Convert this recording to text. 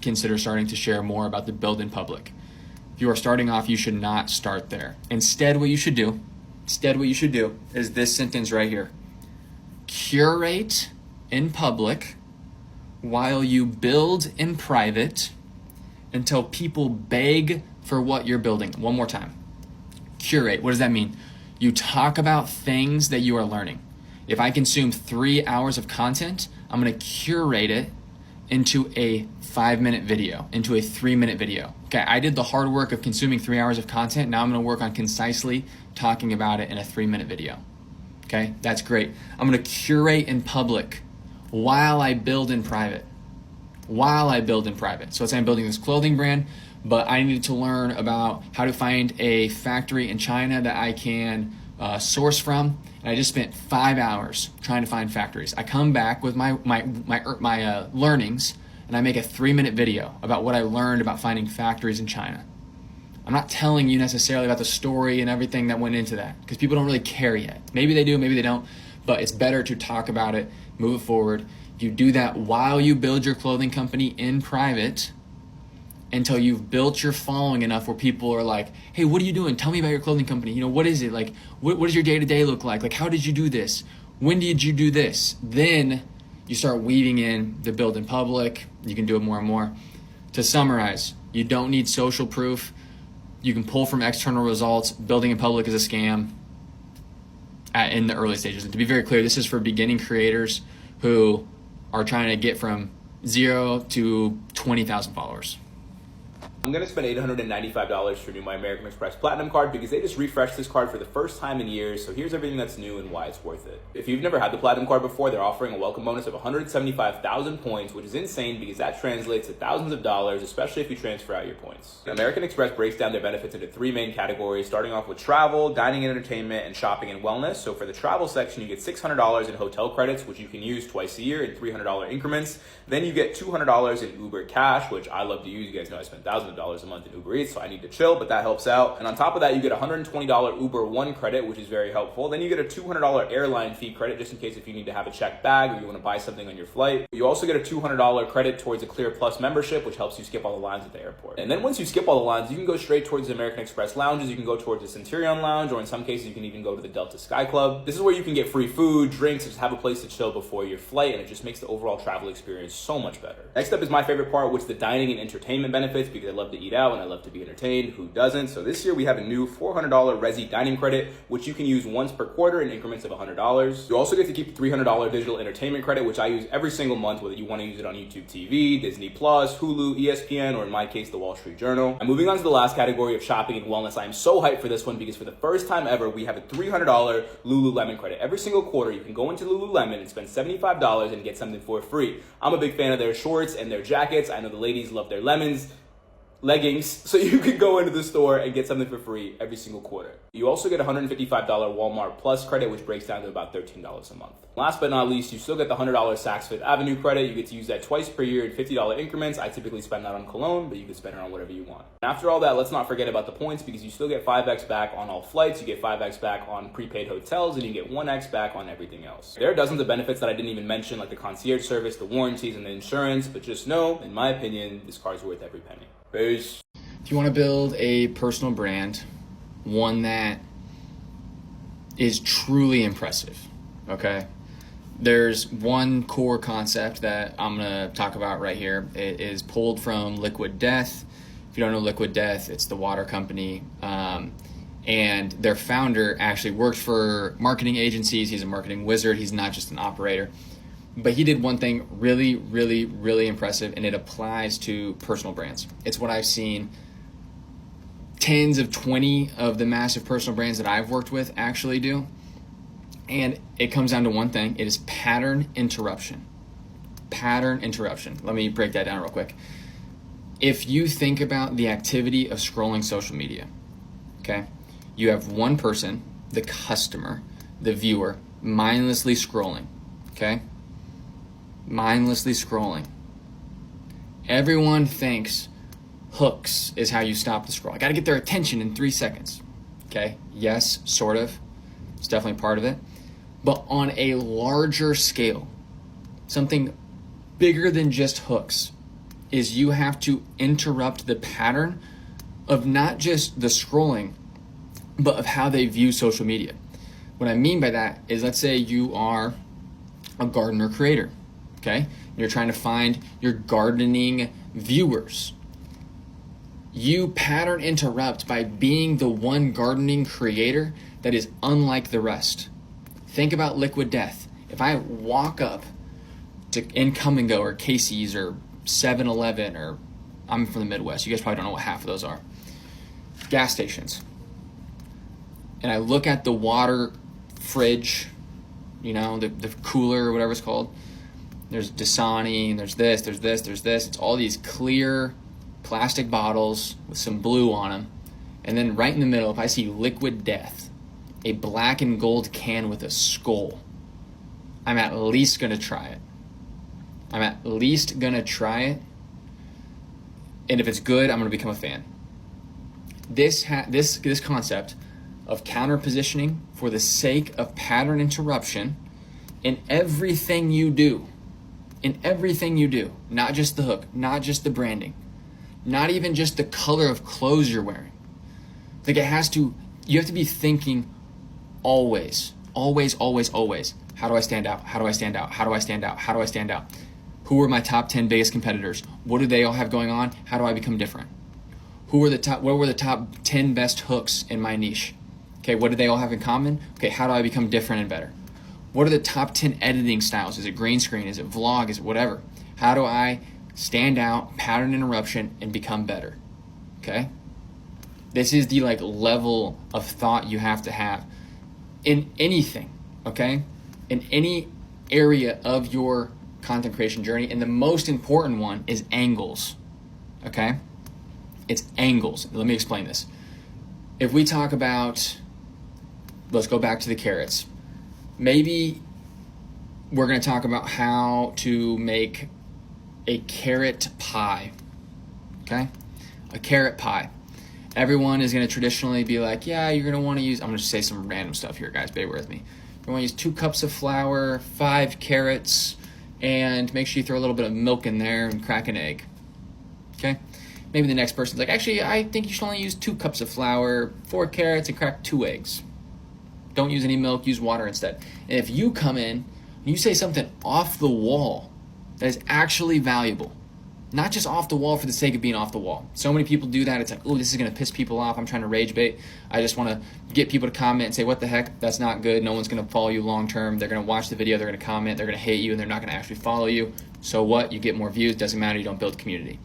consider starting to share more about the build in public. If you are starting off, you should not start there. Instead, what you should do is this sentence right here. Curate in public while you build in private until people beg for what you're building. One more time. Curate. What does that mean? You talk about things that you are learning. If I consume 3 hours of content, I'm going to curate it into a 5-minute video, into a 3-minute video. Okay, I did the hard work of consuming 3 hours of content. Now I'm going to work on concisely talking about it in a 3-minute video. Okay, that's great. I'm going to curate in public while I build in private. So let's say I'm building this clothing brand, but I needed to learn about how to find a factory in China that I can source from. And I just spent 5 hours trying to find factories. I come back with my learnings, and I make a 3-minute video about what I learned about finding factories in China. I'm not telling you necessarily about the story and everything that went into that, because people don't really care yet. Maybe they do, maybe they don't, but it's better to talk about it, move it forward. You do that while you build your clothing company in private until you've built your following enough where people are like, hey, what are you doing? Tell me about your clothing company. You know, what is it? Like, what does your day-to-day look like? Like, how did you do this? When did you do this? Then you start weaving in the build in public. You can do it more and more. To summarize, you don't need social proof. You can pull from external results. Building in public is a scam in the early stages. And to be very clear, this is for beginning creators who are trying to get from 0 to 20,000 followers. I'm going to spend $895 to renew my American Express Platinum card because they just refreshed this card for the first time in years. So here's everything that's new and why it's worth it. If you've never had the Platinum card before, they're offering a welcome bonus of 175,000 points, which is insane because that translates to thousands of dollars, especially if you transfer out your points. American Express breaks down their benefits into 3 main categories, starting off with travel, dining and entertainment, and shopping and wellness. So for the travel section, you get $600 in hotel credits, which you can use twice a year in $300 increments. Then you get $200 in Uber Cash, which I love to use. You guys know I spend thousands of dollars a month in Uber Eats, so I need to chill, but that helps out. And on top of that, you get $120 Uber One credit, which is very helpful. Then you get a $200 airline fee credit, just in case if you need to have a checked bag or you want to buy something on your flight. You also get a $200 credit towards a Clear Plus membership, which helps you skip all the lines at the airport. And then once you skip all the lines, you can go straight towards the American Express lounges. You can go towards the Centurion Lounge, or in some cases, you can even go to the Delta Sky Club. This is where you can get free food, drinks, just have a place to chill before your flight, and it just makes the overall travel experience so much better. Next up is my favorite part, which is the dining and entertainment benefits, because I love to eat out and I love to be entertained. Who doesn't? So this year we have a new $400 Resi dining credit, which you can use once per quarter in increments of $100. You also get to keep $300 digital entertainment credit, which I use every single month, whether you want to use it on YouTube TV, Disney Plus, Hulu, ESPN, or in my case, the Wall Street Journal. And moving on to the last category of shopping and wellness, I am so hyped for this one because for the first time ever, we have a $300 Lululemon credit. Every single quarter, you can go into Lululemon and spend $75 and get something for free. I'm a big fan of their shorts and their jackets. I know the ladies love their leggings, so you can go into the store and get something for free every single quarter. You also get a $155 Walmart Plus credit, which breaks down to about $13 a month. Last but not least, you still get the $100 Saks Fifth Avenue credit. You get to use that twice per year in $50 increments. I typically spend that on cologne, but you can spend it on whatever you want. After all that, let's not forget about the points, because you still get 5x back on all flights, you get 5x back on prepaid hotels, and you get 1x back on everything else. There are dozens of benefits that I didn't even mention, like the concierge service, the warranties, and the insurance, but just know, in my opinion, this card's worth every penny. Peace. If you want to build a personal brand, one that is truly impressive, okay? There's one core concept that I'm going to talk about right here. It is pulled from Liquid Death. If you don't know Liquid Death, it's the water company. And their founder actually worked for marketing agencies. He's a marketing wizard. He's not just an operator. But he did one thing really, really, really impressive, and it applies to personal brands. It's what I've seen 20 of the massive personal brands that I've worked with actually do. And it comes down to one thing. It is pattern interruption. Pattern interruption. Let me break that down real quick. If you think about the activity of scrolling social media, okay, you have one person, the customer, the viewer, mindlessly scrolling, okay? Mindlessly scrolling. Everyone thinks hooks is how you stop the scroll. I got to get their attention in 3 seconds. Okay, yes, sort of. It's definitely part of it. But on a larger scale, something bigger than just hooks, is you have to interrupt the pattern of not just the scrolling, but of how they view social media. What I mean by that is, let's say you are a gardener creator, okay? You're trying to find your gardening viewers. You pattern interrupt by being the one gardening creator that is unlike the rest. Think about Liquid Death. If I walk up to in Come and Go or Casey's or 7-Eleven, or I'm from the Midwest, you guys probably don't know what half of those are, gas stations, and I look at the water fridge, the cooler or whatever it's called, there's Dasani, and there's this, it's all these clear plastic bottles with some blue on them, and then right in the middle, if I see Liquid Death, a black and gold can with a skull, I'm at least going to try it. And if it's good, I'm going to become a fan. This concept of counter positioning for the sake of pattern interruption in everything you do, not just the hook, not just the branding, not even just the color of clothes you're wearing. Like you have to be thinking always. How do I stand out? Who are my top 10 biggest competitors? What do they all have going on? How do I become different? What were the top 10 best hooks in my niche? Okay, what do they all have in common? Okay, how do I become different and better? What are the top 10 editing styles? Is it green screen? Is it vlog? Is it whatever? How do I stand out, pattern interruption, and become better? Okay? This is the level of thought you have to have in anything, okay? In any area of your content creation journey, and the most important one is angles, okay? It's angles. Let me explain this. If we talk about, let's go back to the carrots. Maybe we're going to talk about how to make a carrot pie, okay? A carrot pie. Everyone is going to traditionally be like, yeah, you're going to want to use, I'm going to say some random stuff here, guys, bear with me. You want to use 2 cups of flour, 5 carrots, and make sure you throw a little bit of milk in there and crack an egg, okay? Maybe the next person's like, actually, I think you should only use 2 cups of flour, 4 carrots, and crack 2 eggs. Don't use any milk, use water instead. And if you come in and you say something off the wall that is actually valuable, not just off the wall for the sake of being off the wall. So many people do that. It's like, oh, this is going to piss people off. I'm trying to rage bait. I just want to get people to comment and say, what the heck? That's not good. No one's going to follow you long term. They're going to watch the video. They're going to comment. They're going to hate you, and they're not going to actually follow you. So what? You get more views. Doesn't matter. You don't build community.